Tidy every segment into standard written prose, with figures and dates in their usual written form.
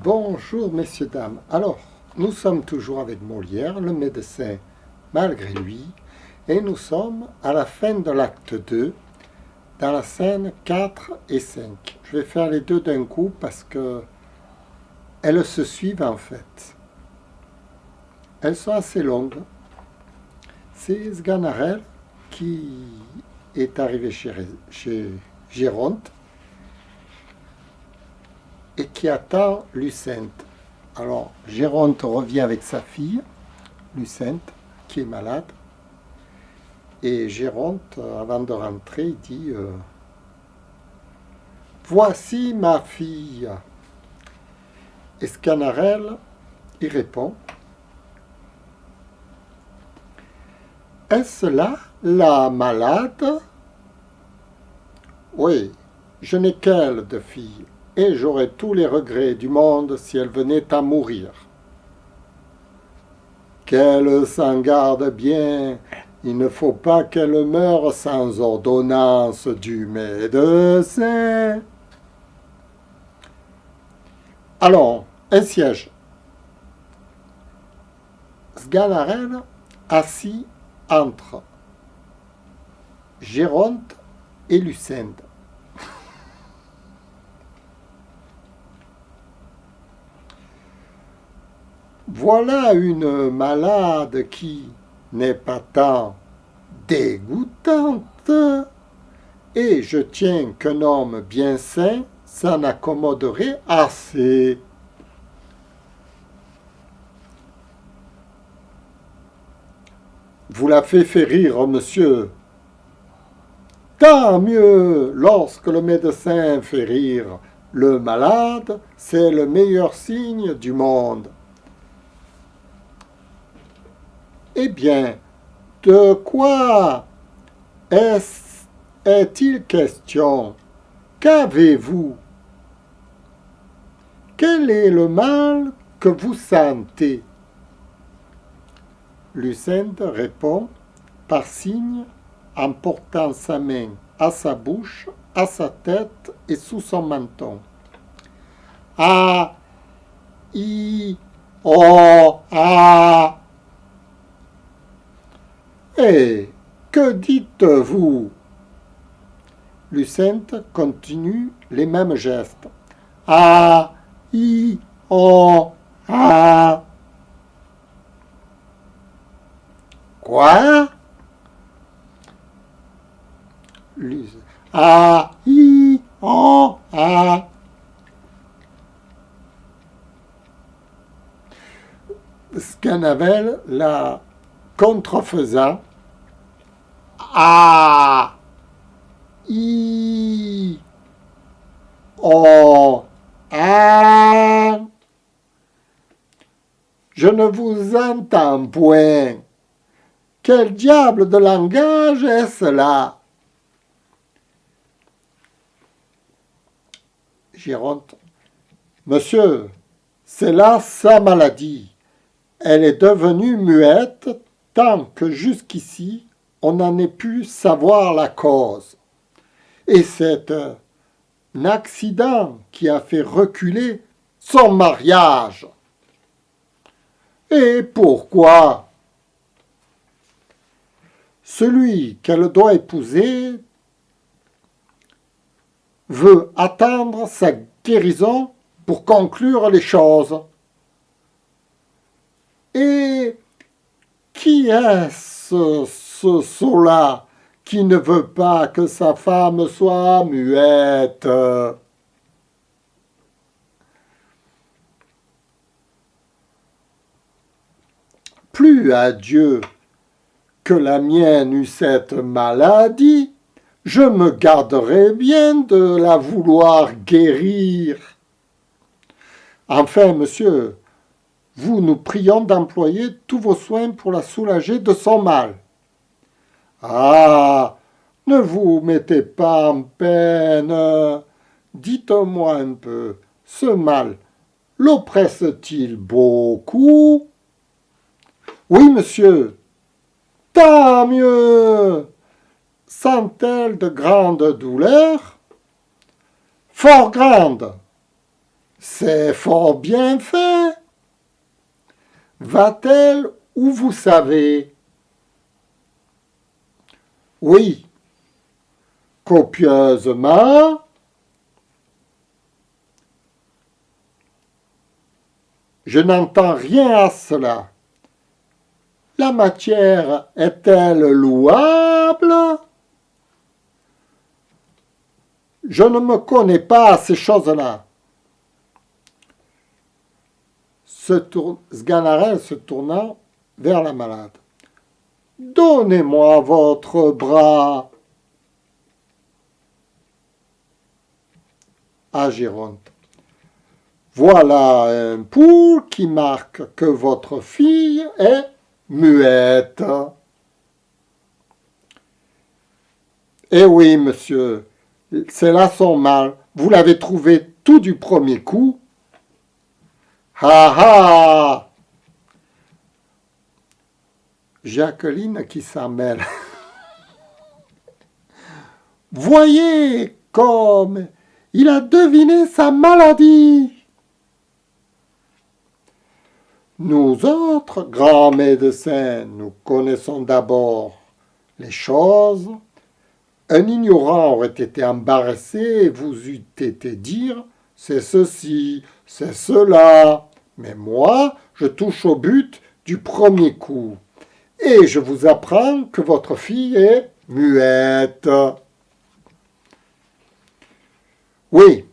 Bonjour messieurs, dames. Alors, nous sommes toujours avec Molière, le médecin malgré lui, et nous sommes à la fin de l'acte 2, dans la scène 4 et 5. Je vais faire les deux d'un coup parce que elles se suivent en fait. Elles sont assez longues. C'est Sganarelle qui est arrivé chez Géronte et qui attend Lucente. Alors, Géronte revient avec sa fille, Lucente, qui est malade. Et Géronte, avant de rentrer, il dit Voici ma fille. Et Sganarelle, il répond Est-ce là la malade? Oui, je n'ai qu'elle de fille, et j'aurais tous les regrets du monde si elle venait à mourir. Qu'elle s'en garde bien, il ne faut pas qu'elle meure sans ordonnance du médecin. Alors, un siège. Sganarelle assis entre Géronte et Lucinde. Voilà une malade qui n'est pas tant dégoûtante, et je tiens qu'un homme bien sain s'en accommoderait assez. Vous la fait rire, monsieur. Tant mieux, lorsque le médecin fait rire le malade, c'est le meilleur signe du monde. Eh bien, de quoi est-il question? Qu'avez-vous? Quel est le mal que vous sentez? Lucinde répond par signe en portant sa main à sa bouche, à sa tête et sous son menton. Ah, i, oh, ah. Eh, que dites-vous? Lucinde continue les mêmes gestes. Ah, i, oh, ah. Quoi? Ah, i, oh, ah. Sganarelle, la contrefaisant. Ah, i, oh, ah. Je ne vous entends point. Quel diable de langage est-ce là? Géronte. Monsieur, c'est là sa maladie. Elle est devenue muette tant que jusqu'ici on n'en ait pu savoir la cause. Et c'est un accident qui a fait reculer son mariage. Et pourquoi? Celui qu'elle doit épouser veut attendre sa guérison pour conclure les choses. Et qui est-ce, ce sot-là, qui ne veut pas que sa femme soit muette? Plus à Dieu que la mienne eût cette maladie, je me garderais bien de la vouloir guérir. Enfin, monsieur, nous prions d'employer tous vos soins pour la soulager de son mal. Ah, ne vous mettez pas en peine. Dites-moi un peu, ce mal l'oppresse-t-il beaucoup? Oui, monsieur. Tant mieux. Sent-elle de grandes douleurs? Fort grandes. C'est fort bien fait. Va-t-elle où vous savez? Oui, copieusement. Je n'entends rien à cela. La matière est-elle louable? Je ne me connais pas à ces choses-là. Sganarelle se tourna vers la malade. Donnez-moi votre bras. À Géronte. Voilà un pouls qui marque que votre fille est muette. Eh oui, monsieur, c'est là son mal. Vous l'avez trouvé tout du premier coup. Ha ha! Jacqueline qui s'en mêle. Voyez comme il a deviné sa maladie. Nous autres, grands médecins, nous connaissons d'abord les choses. Un ignorant aurait été embarrassé et vous eût été dire « c'est ceci, c'est cela ». Mais moi, je touche au but du premier coup. Et je vous apprends que votre fille est muette. Oui,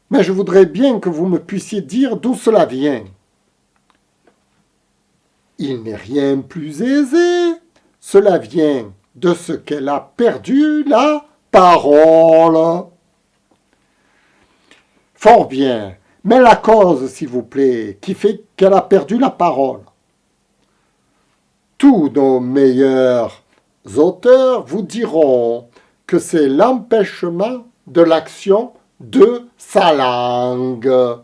mais je voudrais bien que vous me puissiez dire d'où cela vient. Il n'est rien plus aisé. Cela vient de ce qu'elle a perdu la parole. Fort bien, mais la cause, s'il vous plaît, qui fait qu'elle a perdu la parole. Tous nos meilleurs auteurs vous diront que c'est l'empêchement de l'action de sa langue.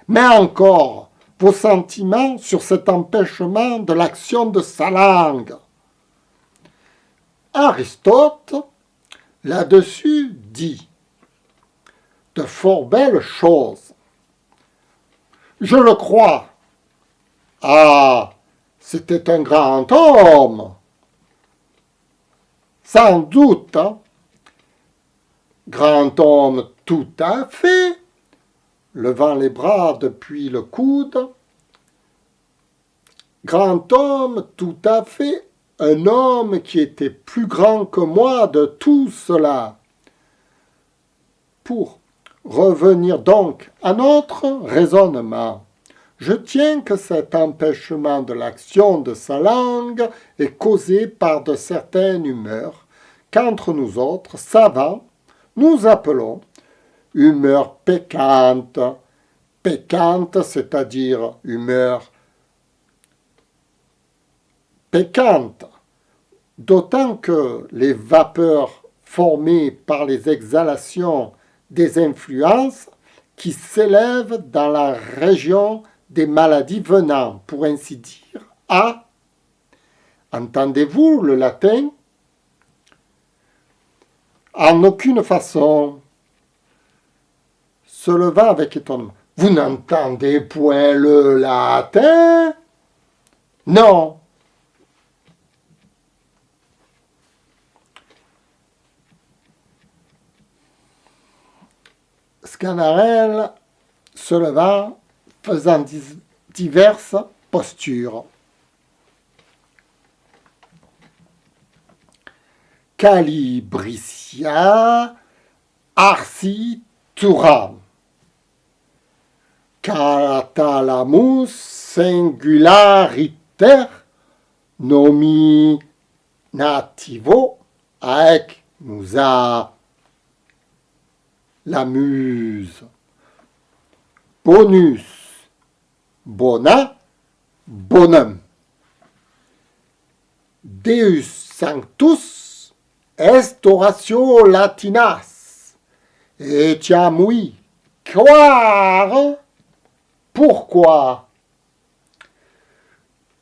Mais encore, vos sentiments sur cet empêchement de l'action de sa langue. Aristote, là-dessus, dit de fort belles choses. Je le crois. Ah, c'était un grand homme. Sans doute, hein? Grand homme tout à fait, levant les bras depuis le coude. Grand homme tout à fait, un homme qui était plus grand que moi de tout cela. Pour revenir donc à notre raisonnement, je tiens que cet empêchement de l'action de sa langue est causé par de certaines humeurs qu'entre nous autres savants, nous appelons humeur pécante. Pécante, c'est-à-dire humeur pécante, d'autant que les vapeurs formées par les exhalations des influences qui s'élèvent dans la région des maladies venant, pour ainsi dire, à, entendez-vous le latin? En aucune façon, se levant avec étonnement. Vous n'entendez point le latin? Non. Sganarelle se leva, faisant diverses postures. Calibricia arcituram. Catalamus singulariter nominativo aec musa. La muse. Bonus. Bona. Bonum. Deus sanctus est oratio latinas. Etiamui. Croire. Pourquoi?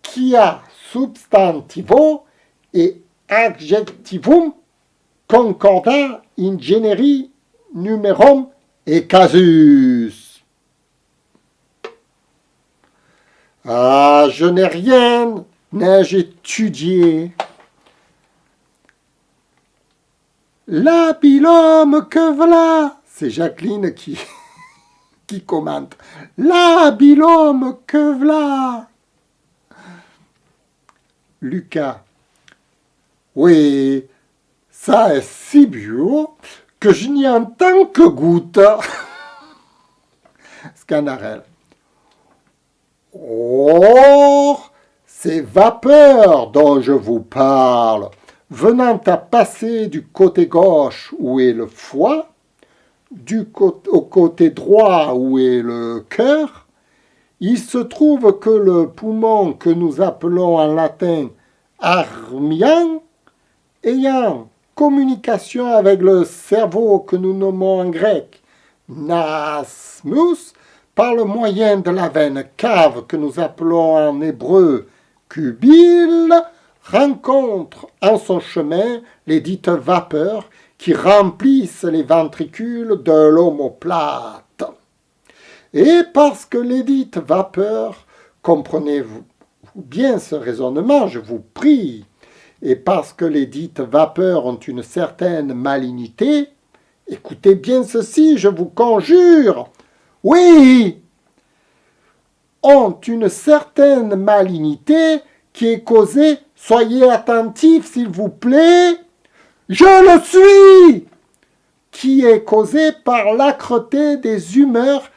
Quia substantivo et adjectivum concorda in generi numerum et casus. Ah, je n'ai rien, n'ai-je étudié. L'habilhomme que voilà, c'est Jacqueline qui commente. L'habilhomme que voilà. Lucas. Oui, ça est si bio que je n'y entends que goutte. Scanarelle. Or, ces vapeurs dont je vous parle, venant à passer du côté gauche où est le foie, au côté droit où est le cœur, il se trouve que le poumon que nous appelons en latin armian, ayant communication avec le cerveau que nous nommons en grec nasmus, par le moyen de la veine cave que nous appelons en hébreu cubile, rencontre en son chemin les dites vapeurs qui remplissent les ventricules de l'omoplate. Et parce que les dites vapeurs, comprenez-vous bien ce raisonnement, je vous prie, et parce que les dites vapeurs ont une certaine malignité, écoutez bien ceci, je vous conjure, oui, ont une certaine malignité qui est causée, soyez attentifs s'il vous plaît, je le suis, qui est causée par l'âcreté des humeurs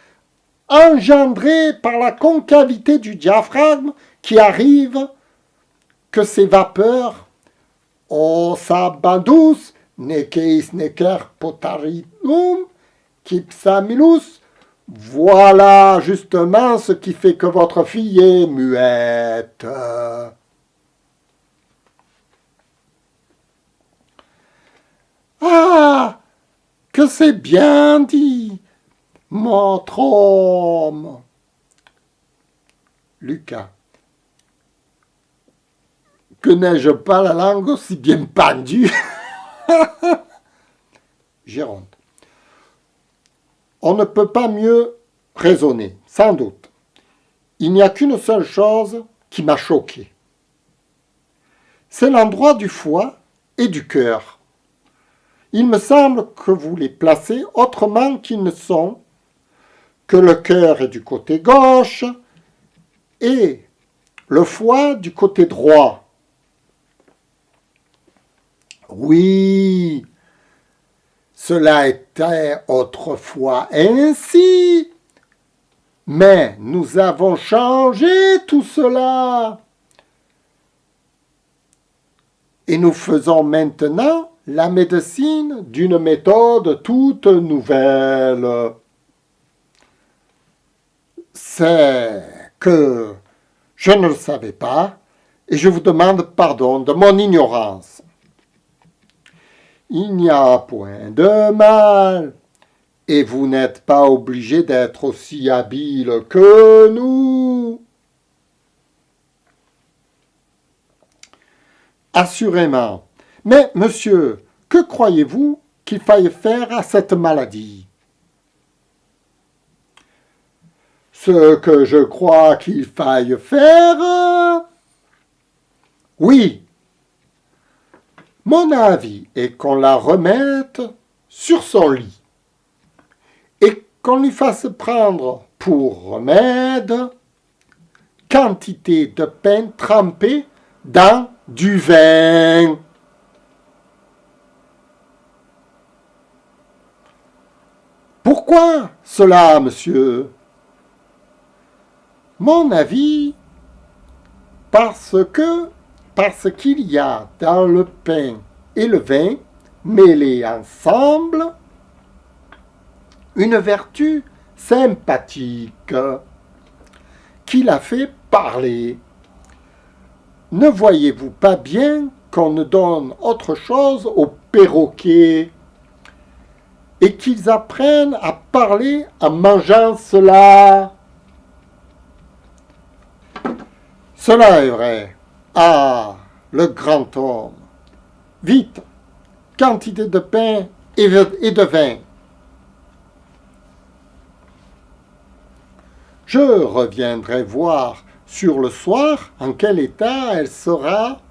engendrées par la concavité du diaphragme qui arrive que ces vapeurs, o sabandus, nekeis neker potarinum, kipsamilus, voilà justement ce qui fait que votre fille est muette. Ah, que c'est bien dit, notre homme. Lucas. Que n'ai-je pas la langue aussi bien pendue? Géronte. On ne peut pas mieux raisonner, sans doute. Il n'y a qu'une seule chose qui m'a choqué. C'est l'endroit du foie et du cœur. Il me semble que vous les placez autrement qu'ils ne sont, que le cœur est du côté gauche et le foie du côté droit. Oui, cela était autrefois ainsi, mais nous avons changé tout cela. Et nous faisons maintenant la médecine d'une méthode toute nouvelle. C'est que je ne le savais pas et je vous demande pardon de mon ignorance. Il n'y a point de mal, et vous n'êtes pas obligé d'être aussi habile que nous. Assurément. Mais, monsieur, que croyez-vous qu'il faille faire à cette maladie? Ce que je crois qu'il faille faire? Oui. Mon avis est qu'on la remette sur son lit et qu'on lui fasse prendre pour remède quantité de pain trempé dans du vin. Pourquoi cela, monsieur? Mon avis, parce qu'il y a dans le pain et le vin, mêlés ensemble, une vertu sympathique qui la fait parler. Ne voyez-vous pas bien qu'on ne donne autre chose aux perroquets et qu'ils apprennent à parler en mangeant cela? Cela est vrai. Ah, le grand homme. Vite, quantité de pain et de vin. Je reviendrai voir sur le soir en quel état elle sera.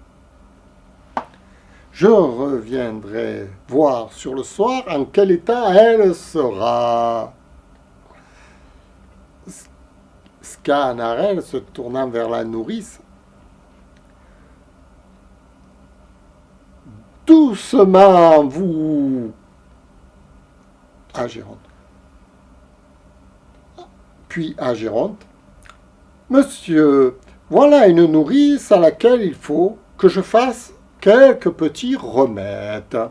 Je reviendrai voir sur le soir en quel état elle sera. Sganarelle se tournant vers la nourrice. Doucement, vous. À Géronte. Puis à Géronte. Monsieur, voilà une nourrice à laquelle il faut que je fasse quelques petits remèdes.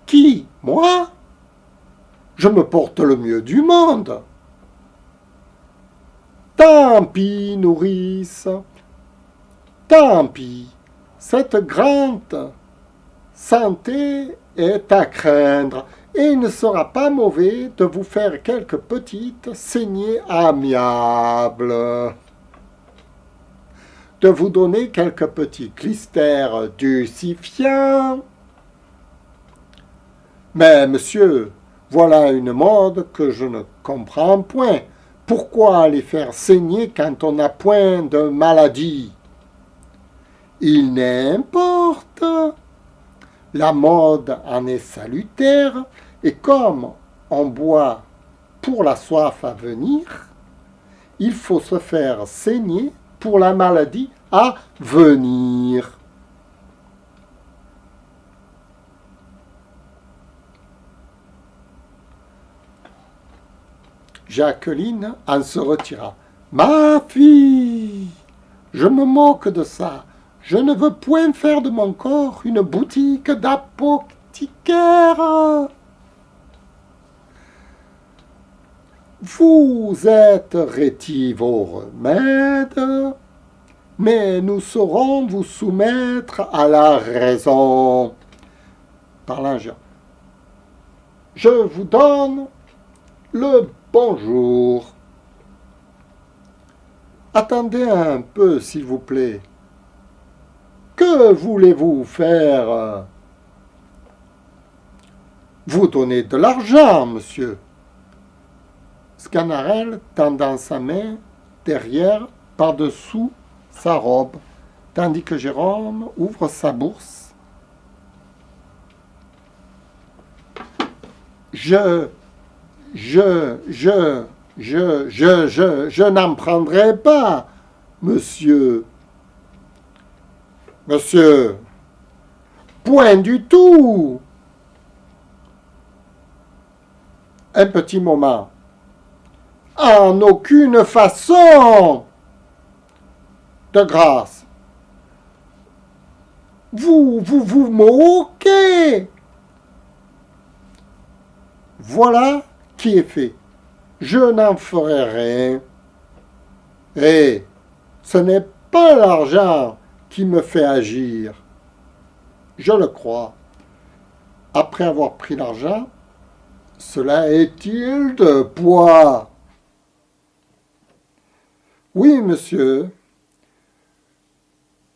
Qui? Moi? Je me porte le mieux du monde. Tant pis, nourrice. Tant pis. Cette grande santé est à craindre et il ne sera pas mauvais de vous faire quelques petites saignées amiables, de vous donner quelques petits clistères dulcifiants. Mais, monsieur, voilà une mode que je ne comprends point. Pourquoi les faire saigner quand on n'a point de maladie? Il n'importe. La mode en est salutaire, et comme on boit pour la soif à venir, il faut se faire saigner pour la maladie à venir. Jacqueline en se retira. Ma fille, je me moque de ça. Je ne veux point faire de mon corps une boutique d'apothicaire. Vous êtes rétive aux remèdes, mais nous saurons vous soumettre à la raison. Parlant, je vous donne le bonjour. Attendez un peu, s'il vous plaît. Que voulez-vous faire? Vous donnez de l'argent, monsieur. Sganarelle tendant sa main derrière, par-dessous sa robe, tandis que Jérôme ouvre sa bourse. Je n'en prendrai pas, monsieur. Monsieur, point du tout. Un petit moment. En aucune façon. De grâce. Vous moquez. Voilà qui est fait. Je n'en ferai rien. Et ce n'est pas l'argent qui me fait agir. Je le crois. Après avoir pris l'argent, cela est-il de poids? Oui, monsieur.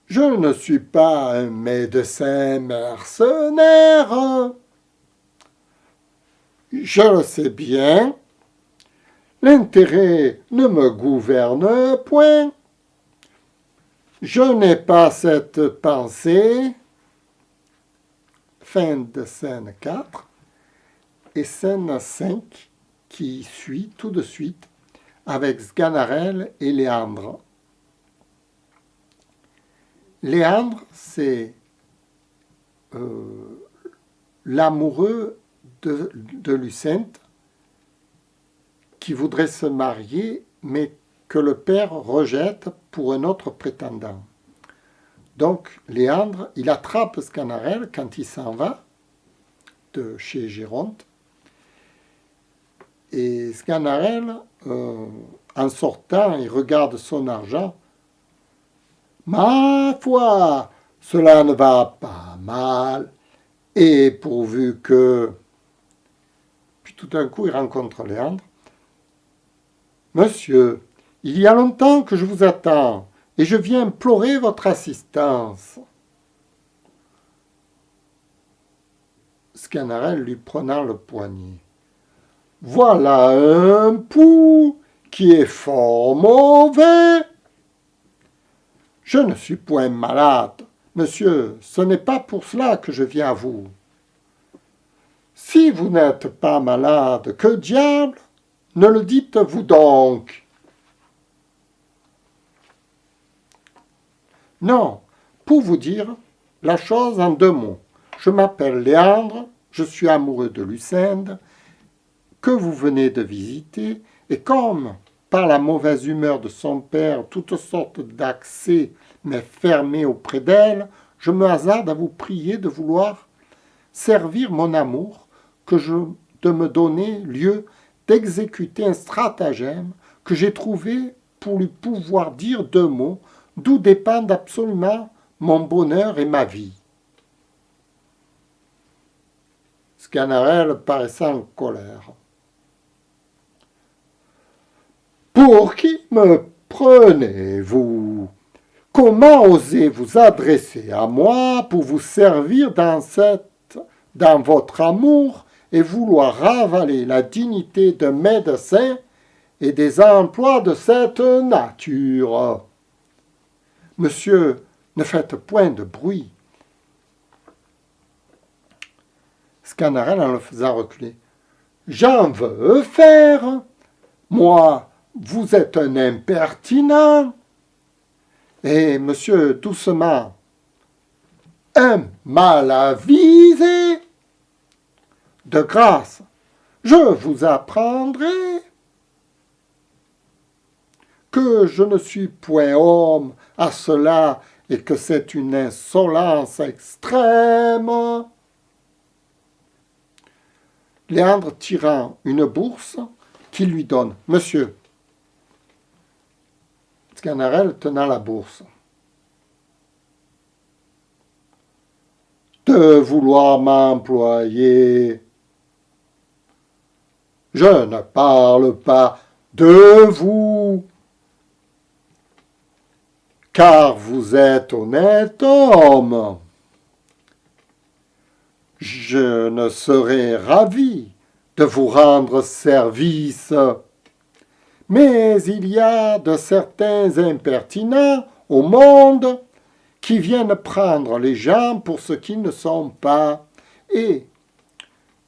Je ne suis pas un médecin mercenaire. Je le sais bien. L'intérêt ne me gouverne point. Je n'ai pas cette pensée. Fin de scène 4. Et scène 5 qui suit tout de suite avec Sganarelle et Léandre. Léandre, c'est l'amoureux de Lucente qui voudrait se marier, mais que le père rejette pour un autre prétendant. Donc, Léandre, il attrape Sganarelle quand il s'en va de chez Géronte. Et Sganarelle, en sortant, il regarde son argent. Ma foi, cela ne va pas mal. Et pourvu que... Puis tout d'un coup, il rencontre Léandre. Monsieur, il y a longtemps que je vous attends, et je viens implorer votre assistance. Sganarelle lui prenant le poignet. voilà un pouls qui est fort mauvais. Je ne suis point malade, monsieur, ce n'est pas pour cela que je viens à vous. Si vous n'êtes pas malade, que diable, ne le dites-vous donc. Non, pour vous dire la chose en 2 mots. Je m'appelle Léandre, je suis amoureux de Lucinde, que vous venez de visiter, et comme, par la mauvaise humeur de son père, toutes sortes d'accès m'est fermé auprès d'elle, je me hasarde à vous prier de vouloir servir mon amour, de me donner lieu d'exécuter un stratagème que j'ai trouvé pour lui pouvoir dire 2 mots, d'où dépendent absolument mon bonheur et ma vie. Sganarelle paraissait en colère. Pour qui me prenez-vous? Comment osez vous adresser à moi pour vous servir dans votre amour et vouloir ravaler la dignité de médecin et des emplois de cette nature? Monsieur, ne faites point de bruit. Sganarelle en le faisant reculer. J'en veux faire. Moi, vous êtes un impertinent. Et monsieur, doucement, un mal avisé. De grâce, je vous apprendrai que je ne suis point homme à cela et que c'est une insolence extrême. Léandre tirant une bourse qu'il lui donne. Monsieur, Sganarelle tenant la bourse. De vouloir m'employer. Je ne parle pas de vous, car vous êtes honnête homme. Je ne serais ravi de vous rendre service. Mais il y a de certains impertinents au monde qui viennent prendre les gens pour ce qu'ils ne sont pas. Et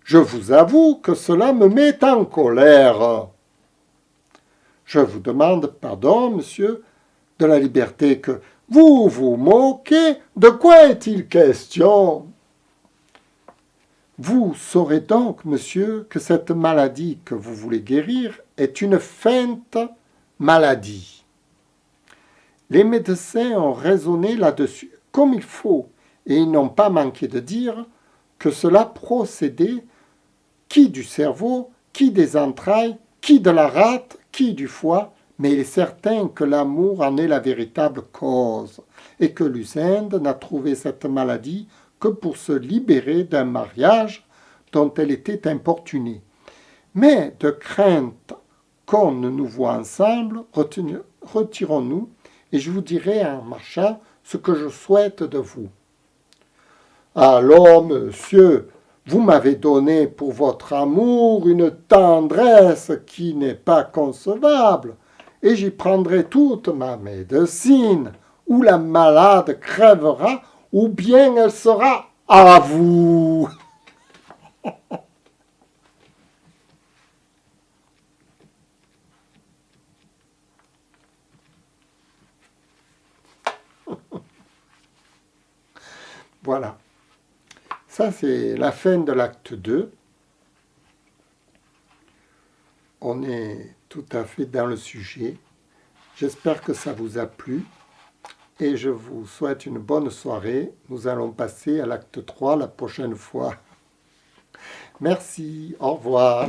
je vous avoue que cela me met en colère. Je vous demande pardon, monsieur, de la liberté que vous vous moquez. De quoi est-il question? Vous saurez donc, monsieur, que cette maladie que vous voulez guérir est une feinte maladie. Les médecins ont raisonné là-dessus comme il faut, et ils n'ont pas manqué de dire que cela procédait qui du cerveau, qui des entrailles, qui de la rate, qui du foie, mais il est certain que l'amour en est la véritable cause, et que Lucinde n'a trouvé cette maladie que pour se libérer d'un mariage dont elle était importunée. Mais de crainte qu'on ne nous voit ensemble, retirons-nous, et je vous dirai en marchant ce que je souhaite de vous. Alors, monsieur, vous m'avez donné pour votre amour une tendresse qui n'est pas concevable, et j'y prendrai toute ma médecine, ou la malade crèvera, ou bien elle sera à vous. Voilà. Ça, c'est la fin de l'acte 2. On est tout à fait dans le sujet. J'espère que ça vous a plu. Et je vous souhaite une bonne soirée. Nous allons passer à l'acte 3 la prochaine fois. Merci, au revoir.